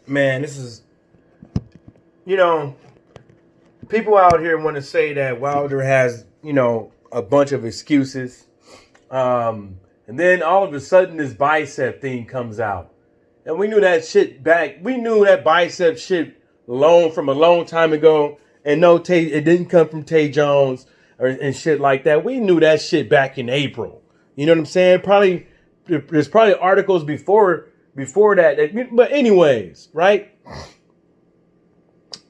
Man, this is, you know, people out here want to say that Wilder has, a bunch of excuses. And then all of a sudden this bicep thing comes out. And we knew that shit back. We knew that bicep shit from a long time ago. And no, it didn't come from Tay Jones and shit like that. We knew that shit back in April. You know what I'm saying? There's probably articles before that. But anyways, right?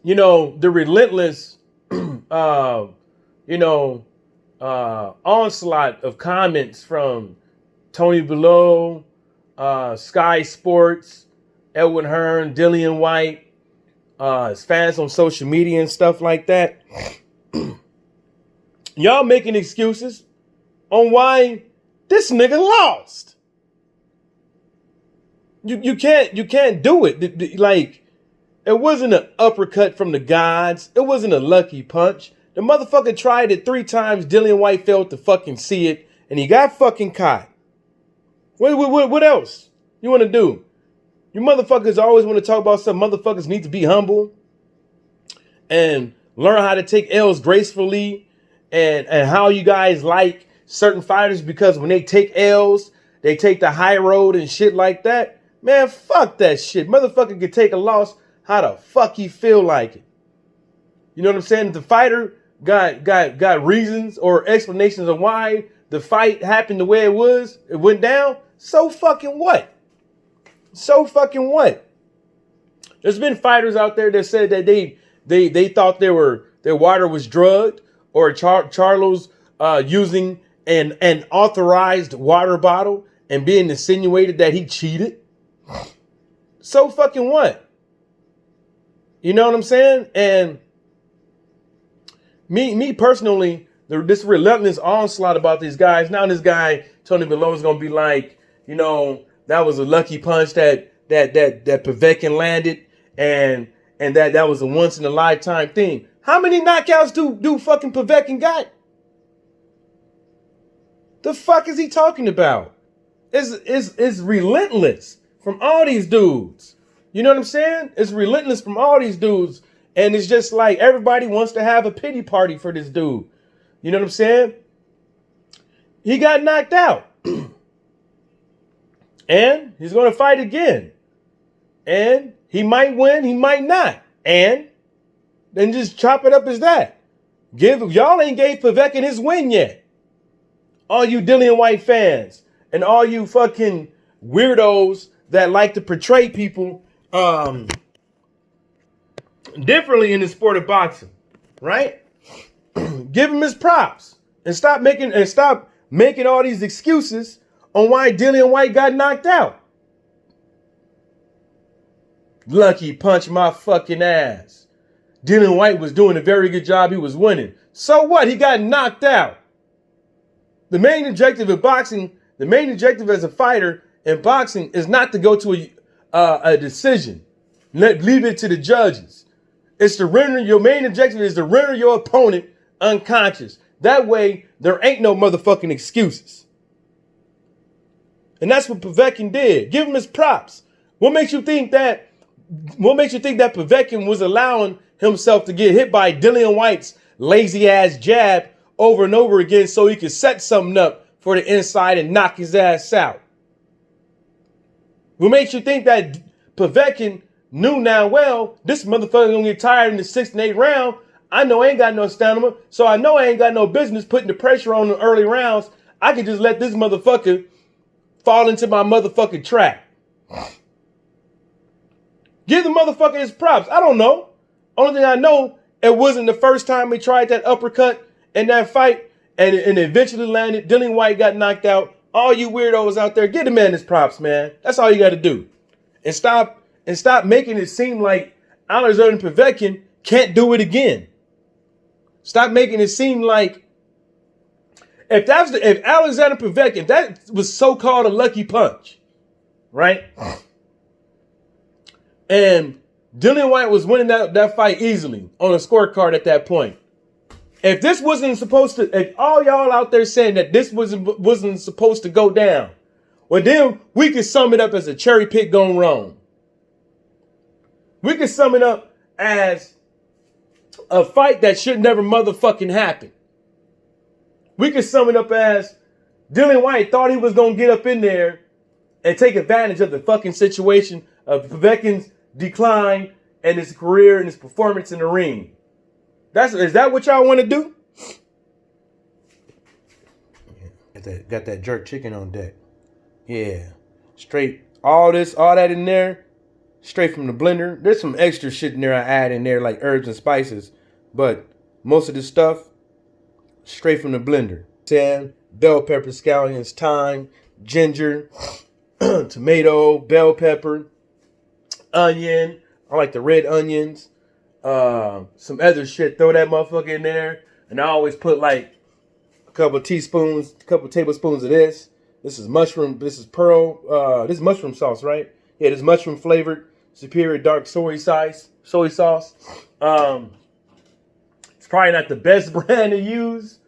The relentless, onslaught of comments from Tony Bellew, Sky Sports, Edwin Hearn, Dillian Whyte, his fans on social media and stuff like that. Y'all making excuses on why this nigga lost. You can't do it. Like, it wasn't an uppercut from the gods. It wasn't a lucky punch. The motherfucker tried it 3 times. Dillian Whyte failed to fucking see it, and he got fucking caught. What else you want to do? You motherfuckers always want to talk about some motherfuckers need to be humble and learn how to take L's gracefully and how you guys like certain fighters because when they take L's, they take the high road and shit like that. Man, fuck that shit. Motherfucker can take a loss how the fuck he feel like it. You know what I'm saying? If the fighter got reasons or explanations of why the fight happened the way it went down, so fucking what? So fucking what? There's been fighters out there that said that they thought their water was drugged or Charlo's using an authorized water bottle and being insinuated that he cheated. So fucking what? You know what I'm saying? And me personally, this relentless onslaught about these guys. Now this guy, Tony Bellew, is gonna be like, that was a lucky punch that Povetkin landed, and that was a once in a lifetime thing. How many knockouts do fucking Povetkin got? The fuck is he talking about? It's relentless from all these dudes. You know what I'm saying? It's relentless from all these dudes. And it's just like everybody wants to have a pity party for this dude. You know what I'm saying? He got knocked out. And he's going to fight again. And he might win, he might not. And then just chop it up as that. Y'all ain't gave Povetkin his win yet. All you Dillian Whyte fans and all you fucking weirdos that like to portray people differently in the sport of boxing, right? Give him his props and stop making all these excuses on why Dillian Whyte got knocked out. Lucky punch my fucking ass. Dillian Whyte was doing a very good job. He was winning. So what? He got knocked out. The main objective of boxing, the main objective as a fighter in boxing is not to go to a decision. Leave it to the judges. It's to render your main objective is to render your opponent unconscious. That way, there ain't no motherfucking excuses. And that's what Povetkin did. Give him his props. What makes you think that Povetkin was allowing himself to get hit by Dillian Whyte's lazy ass jab over and over again so he could set something up for the inside and knock his ass out? What makes you think that Povetkin knew now, well, this motherfucker gonna get tired in the 6th and 8th round. I know I ain't got no stamina, so I know I ain't got no business putting the pressure on the early rounds. I can just let this motherfucker fall into my motherfucking trap. Give the motherfucker his props. I don't know. Only thing I know, it wasn't the first time he tried that uppercut in that fight and it eventually landed. Dillian Whyte got knocked out. All you weirdos out there, give the man his props, man. That's all you got to do. And stop making it seem like Alexander Povetkin can't do it again. Stop making it seem like if Alexander Povetkin, that was so-called a lucky punch, right? And Dillian Whyte was winning that fight easily on a scorecard at that point. If this wasn't supposed to, if all y'all out there saying that this wasn't supposed to go down, well then we can sum it up as a cherry pick gone wrong. We can sum it up as a fight that should never motherfucking happen. We can sum it up as Dillian Whyte thought he was going to get up in there and take advantage of the fucking situation of Povetkin's decline and his career and his performance in the ring. Is that what y'all want to do? Got that jerk chicken on deck. Yeah. Straight, all that in there, straight from the blender. There's some extra shit in there I add in there, like herbs and spices. But most of the stuff, straight from the blender. Sam, bell pepper, scallions, thyme, ginger, tomato, bell pepper, onion. I like the red onions. Some other shit. Throw that motherfucker in there. And I always put like a couple tablespoons of this. This is mushroom. This is this is mushroom sauce, right? Yeah, this mushroom flavored superior dark soy sauce. It's probably not the best brand to use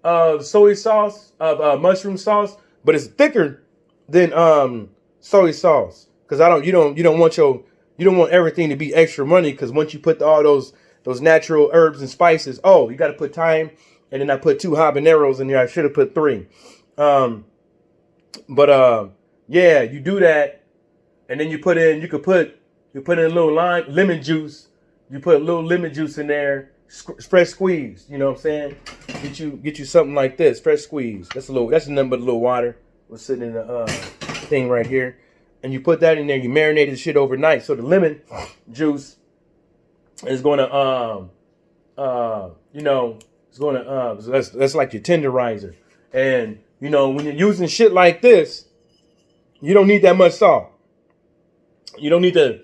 of soy sauce, of mushroom sauce, but it's thicker than soy sauce. Because you don't want everything to be extra money, because once you put all those natural herbs and spices, you got to put thyme, and then I put 2 habaneros in there. I should have put 3. Yeah, you do that, and then you put in a little lemon juice. You put a little lemon juice in there, fresh squeeze. You know what I'm saying? Get you something like this, fresh squeeze. That's nothing but a little water. We're sitting in the thing right here. And you put that in there, you marinate the shit overnight. So the lemon juice is going to, that's like your tenderizer. And, when you're using shit like this, you don't need that much salt. You don't need to,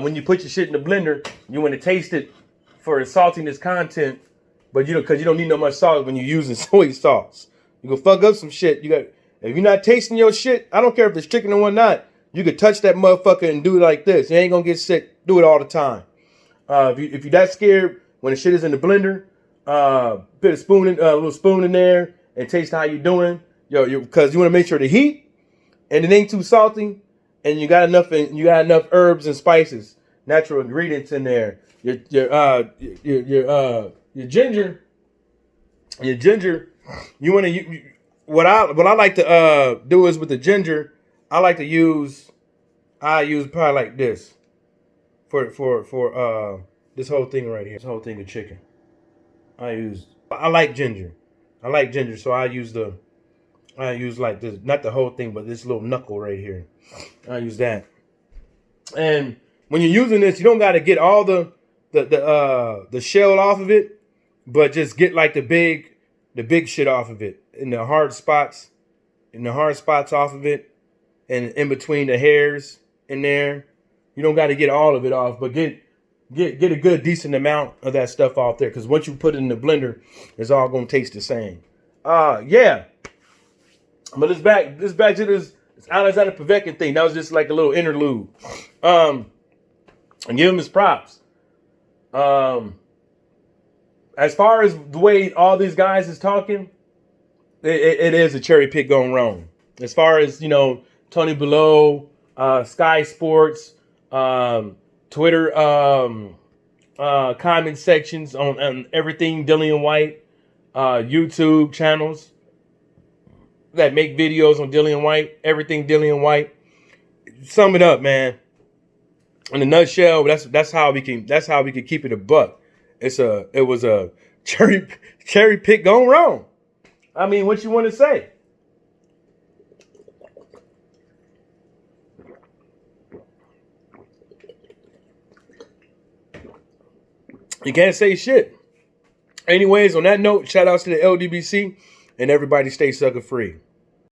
when you put your shit in the blender, you want to taste it for its saltiness content, but because you don't need no much salt when you're using soy sauce. You go fuck up some shit. If you're not tasting your shit, I don't care if it's chicken or not. You could touch that motherfucker and do it like this. You ain't gonna get sick. Do it all the time. If you're that scared when the shit is in the blender, put a little spoon in there and taste how you doing. Because you want to make sure the heat and it ain't too salty, and you got enough herbs and spices, natural ingredients in there. Your ginger. You want to what I like to do is with the ginger. I use probably like this for this whole thing right here. This whole thing of chicken. I like ginger. So I use like this, not the whole thing, but this little knuckle right here. I use that. And when you're using this, you don't got to get all the shell off of it, but just get like the big shit off of it, and the hard spots off of it. And in between the hairs in there, you don't got to get all of it off, but get a good decent amount of that stuff off there. Because once you put it in the blender, it's all gonna taste the same. Yeah. But let's back to this Alexander Povetkin thing. That was just like a little interlude. And give him his props. As far as the way all these guys is talking, it is a cherry pick going wrong. As far as Tony Below, Sky Sports, Twitter comment sections on everything Dillian Whyte, YouTube channels that make videos on Dillian Whyte, everything Dillian Whyte. Sum it up, man. In a nutshell, that's how we can keep it a buck. It was a cherry pick gone wrong. I mean, what you want to say? You can't say shit. Anyways, on that note, shout outs to the LDBC, and everybody stay sucker free.